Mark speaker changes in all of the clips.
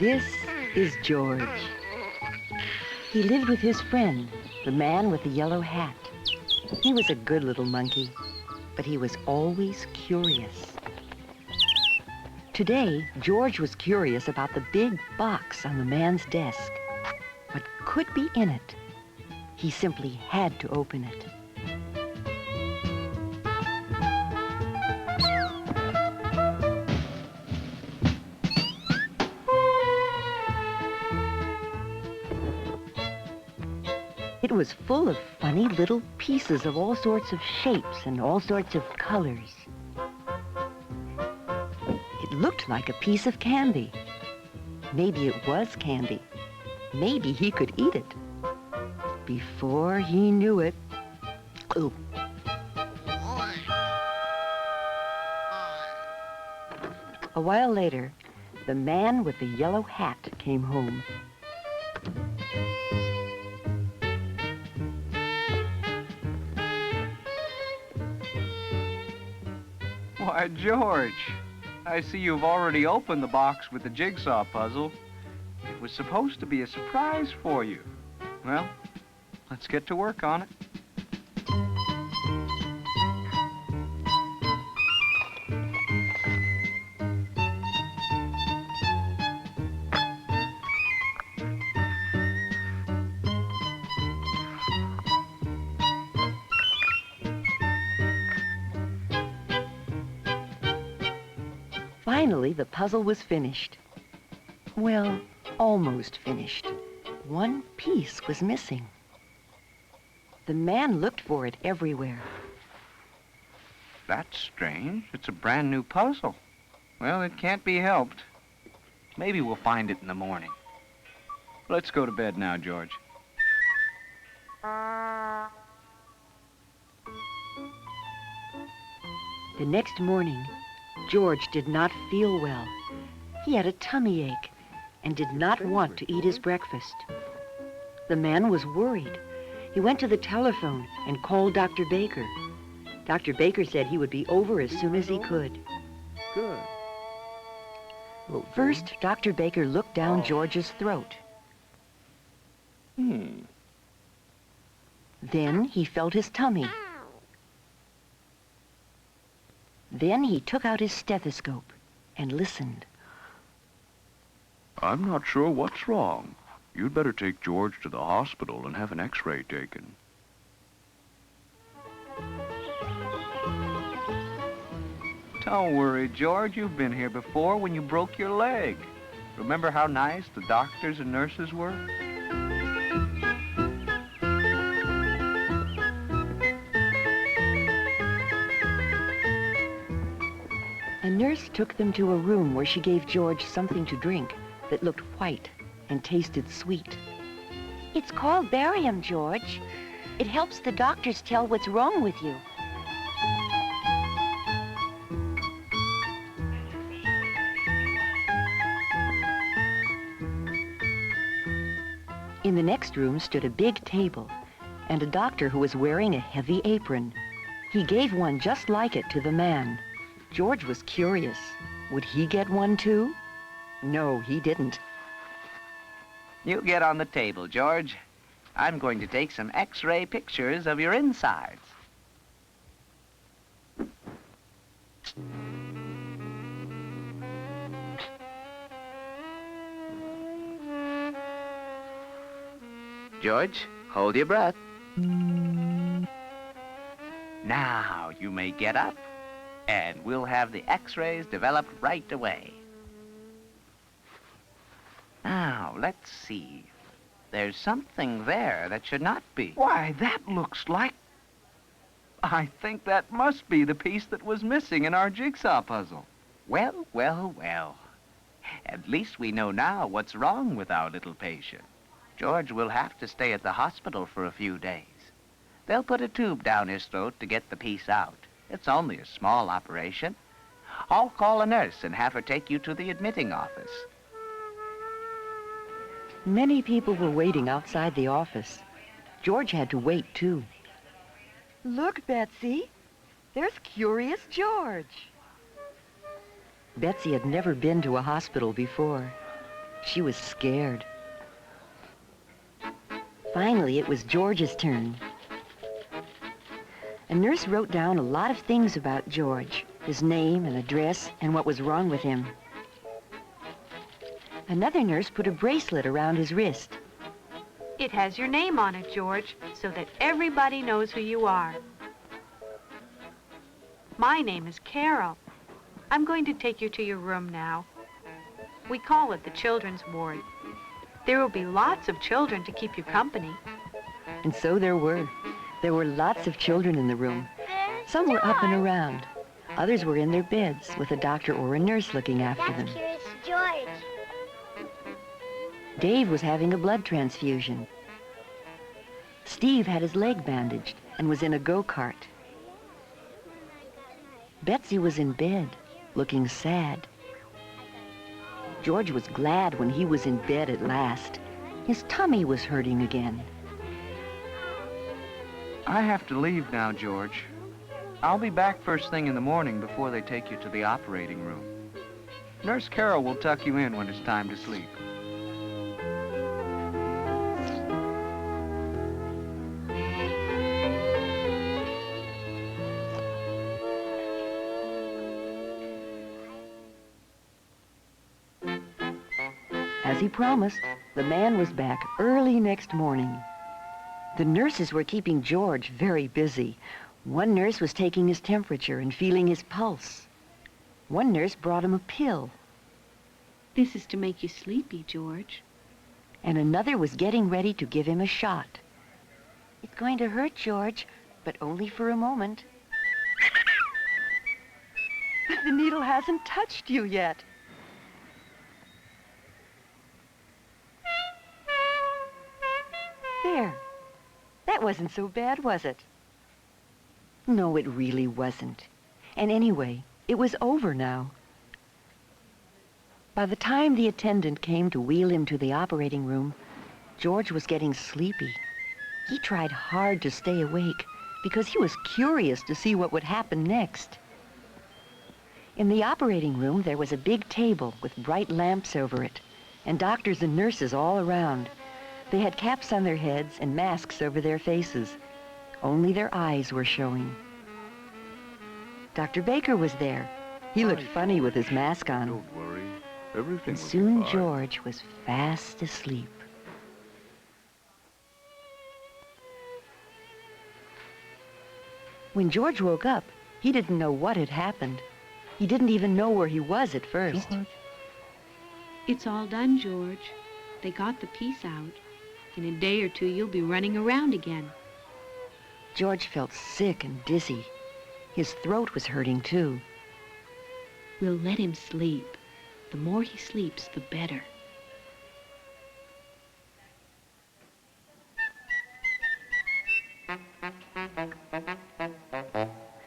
Speaker 1: This is George. He lived with his friend, the man with the yellow hat. He was a good little monkey, but he was always curious. Today, George was curious about the big box on the man's desk. What could be in it? He simply had to open it. It was full of funny little pieces of all sorts of shapes and all sorts of colors. It looked like a piece of candy. Maybe it was candy. Maybe he could eat it. Before he knew it, ooh. A while later, the man with the yellow hat came home.
Speaker 2: Why, George, I see you've already opened the box with the jigsaw puzzle. It was supposed to be a surprise for you. Well, let's get to work on it.
Speaker 1: Finally, the puzzle was finished. Well, almost finished. One piece was missing. The man looked for it everywhere.
Speaker 2: That's strange. It's a brand new puzzle. Well, it can't be helped. Maybe we'll find it in the morning. Let's go to bed now, George.
Speaker 1: The next morning, George did not feel well. He had a tummy ache and did not want to eat his breakfast. The man was worried. He went to the telephone and called Dr. Baker. Dr. Baker said he would be over as soon as he could.
Speaker 2: Good.
Speaker 1: First, Dr. Baker looked down George's throat. Then he felt his tummy. Then he took out his stethoscope and listened.
Speaker 3: I'm not sure what's wrong. You'd better take George to the hospital and have an x-ray taken.
Speaker 2: Don't worry, George. You've been here before when you broke your leg. Remember how nice the doctors and nurses were?
Speaker 1: A nurse took them to a room where she gave George something to drink that looked white and tasted sweet. It's called barium, George. It helps the doctors tell what's wrong with you. In the next room stood a big table and a doctor who was wearing a heavy apron. He gave one just like it to the man. George was curious. Would he get one too? No, he didn't.
Speaker 4: You get on the table, George. I'm going to take some X-ray pictures of your insides. George, hold your breath. Now, you may get up, and we'll have the X-rays developed right away. Now, let's see. There's something there that should not be.
Speaker 2: Why, that looks like... I think that must be the piece that was missing in our jigsaw puzzle.
Speaker 4: Well, well, well. At least we know now what's wrong with our little patient. George will have to stay at the hospital for a few days. They'll put a tube down his throat to get the piece out. It's only a small operation. I'll call a nurse and have her take you to the admitting office.
Speaker 1: Many people were waiting outside the office. George had to wait, too. Look, Betsy. There's Curious George. Betsy had never been to a hospital before. She was scared. Finally, it was George's turn. A nurse wrote down a lot of things about George, his name and address and what was wrong with him. Another nurse put a bracelet around his wrist.
Speaker 5: It has your name on it, George, so that everybody knows who you are. My name is Carol. I'm going to take you to your room now. We call it the children's ward. There will be lots of children to keep you company.
Speaker 1: And so there were. There were lots of children in the room. Some were up and around. Others were in their beds with a doctor or a nurse looking after them.
Speaker 6: Curious George.
Speaker 1: Dave was having a blood transfusion. Steve had his leg bandaged and was in a go-kart. Betsy was in bed, looking sad. George was glad when he was in bed at last. His tummy was hurting again.
Speaker 2: I have to leave now, George. I'll be back first thing in the morning before they take you to the operating room. Nurse Carol will tuck you in when it's time to sleep.
Speaker 1: As he promised, the man was back early next morning. The nurses were keeping George very busy. One nurse was taking his temperature and feeling his pulse. One nurse brought him a pill.
Speaker 5: This is to make you sleepy, George.
Speaker 1: And another was getting ready to give him a shot. It's going to hurt, George, but only for a moment. But the needle hasn't touched you yet. There. That wasn't so bad, was it? No, it really wasn't. And anyway, it was over now. By the time the attendant came to wheel him to the operating room, George was getting sleepy. He tried hard to stay awake because he was curious to see what would happen next. In the operating room, there was a big table with bright lamps over it, and doctors and nurses all around. They had caps on their heads and masks over their faces. Only their eyes were showing. Dr. Baker was there. He looked funny with his mask on.
Speaker 3: Don't worry. Everything
Speaker 1: And
Speaker 3: will be
Speaker 1: soon
Speaker 3: fine.
Speaker 1: George was fast asleep. When George woke up, he didn't know what had happened. He didn't even know where he was at first.
Speaker 3: George?
Speaker 5: It's all done, George. They got the piece out. In a day or two, you'll be running around again.
Speaker 1: George felt sick and dizzy. His throat was hurting, too.
Speaker 5: We'll let him sleep. The more he sleeps, the better.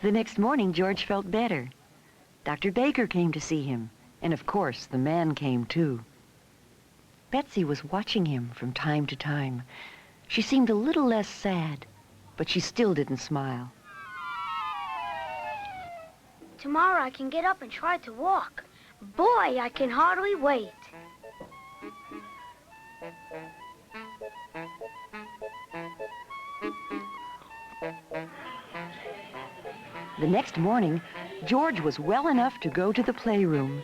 Speaker 1: The next morning, George felt better. Dr. Baker came to see him, and of course, the man came, too. Betsy was watching him from time to time. She seemed a little less sad, but she still didn't smile.
Speaker 6: Tomorrow I can get up and try to walk. Boy, I can hardly wait.
Speaker 1: The next morning, George was well enough to go to the playroom.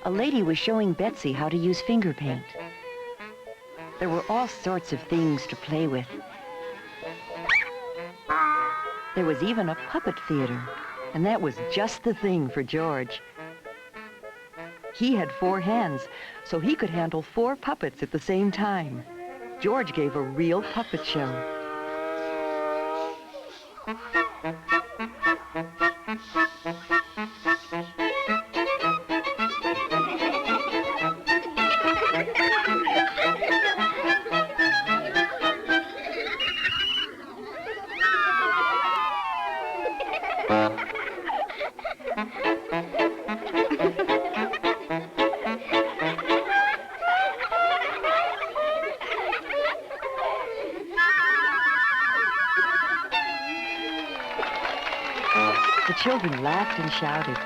Speaker 1: A lady was showing Betsy how to use finger paint. There were all sorts of things to play with. There was even a puppet theater, and that was just the thing for George. He had 4 hands, so he could handle 4 puppets at the same time. George gave a real puppet show. The children laughed and shouted,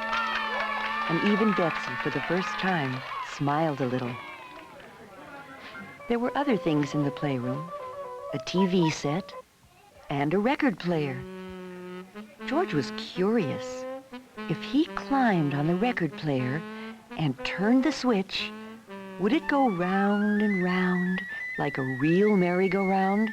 Speaker 1: and even Betsy, for the first time, smiled a little. There were other things in the playroom, a TV set and a record player. George was curious. If he climbed on the record player and turned the switch, would it go round and round like a real merry-go-round?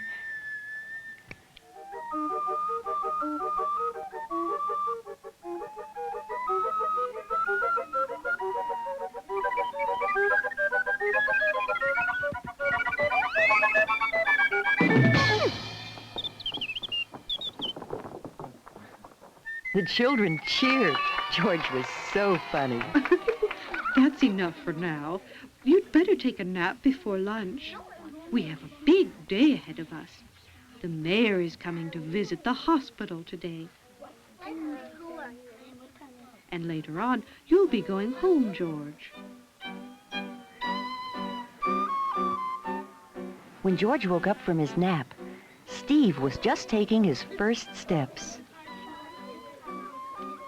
Speaker 1: The children cheered. George was so funny.
Speaker 7: That's enough for now. You'd better take a nap before lunch. We have a big day ahead of us. The mayor is coming to visit the hospital today. And later on, you'll be going home, George.
Speaker 1: When George woke up from his nap, Steve was just taking his first steps.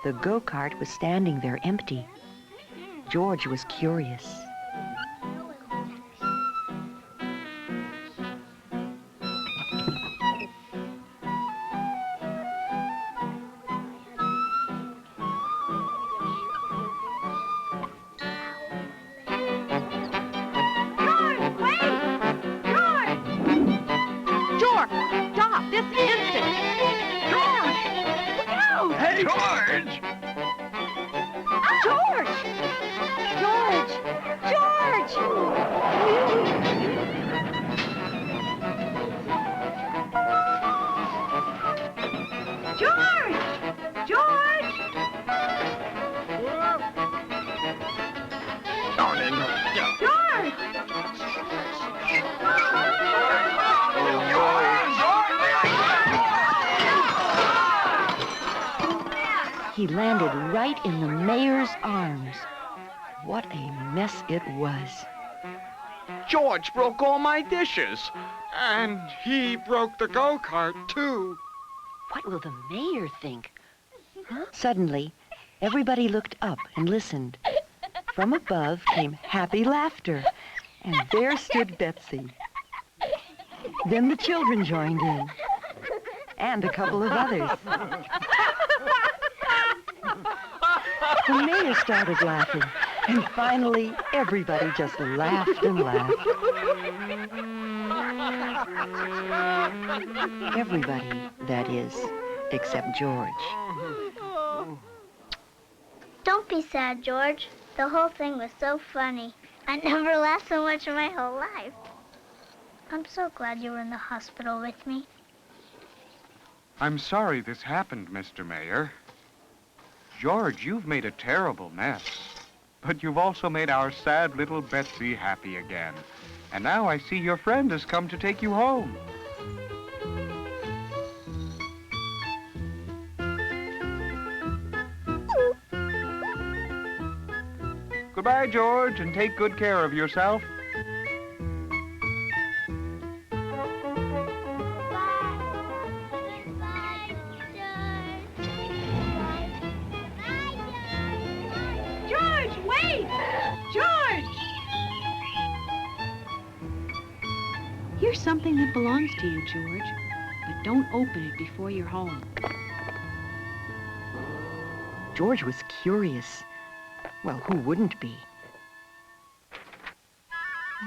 Speaker 1: The go-kart was standing there empty. George was curious. He landed right in the mayor's arms. What a mess it was.
Speaker 8: George broke all my dishes. And he broke the go-kart, too.
Speaker 1: What will the mayor think? Huh? Suddenly, everybody looked up and listened. From above came happy laughter, and there stood Betsy. Then the children joined in, and a couple of others. The mayor started laughing, and finally everybody just laughed and laughed. Everybody, that is, except George.
Speaker 6: Don't be sad, George. The whole thing was so funny. I never laughed so much in my whole life. I'm so glad you were in the hospital with me.
Speaker 2: I'm sorry this happened, Mr. Mayor. George, you've made a terrible mess. But you've also made our sad little Betsy happy again. And now I see your friend has come to take you home. Goodbye, George, and take good care of yourself.
Speaker 5: George, wait! George!
Speaker 7: Here's something that belongs to you, George. But don't open it before you're home.
Speaker 1: George was curious. Well, who wouldn't be?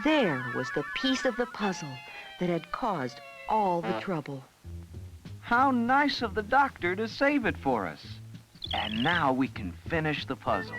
Speaker 1: There was the piece of the puzzle that had caused all the trouble.
Speaker 2: How nice of the doctor to save it for us. And now we can finish the puzzle.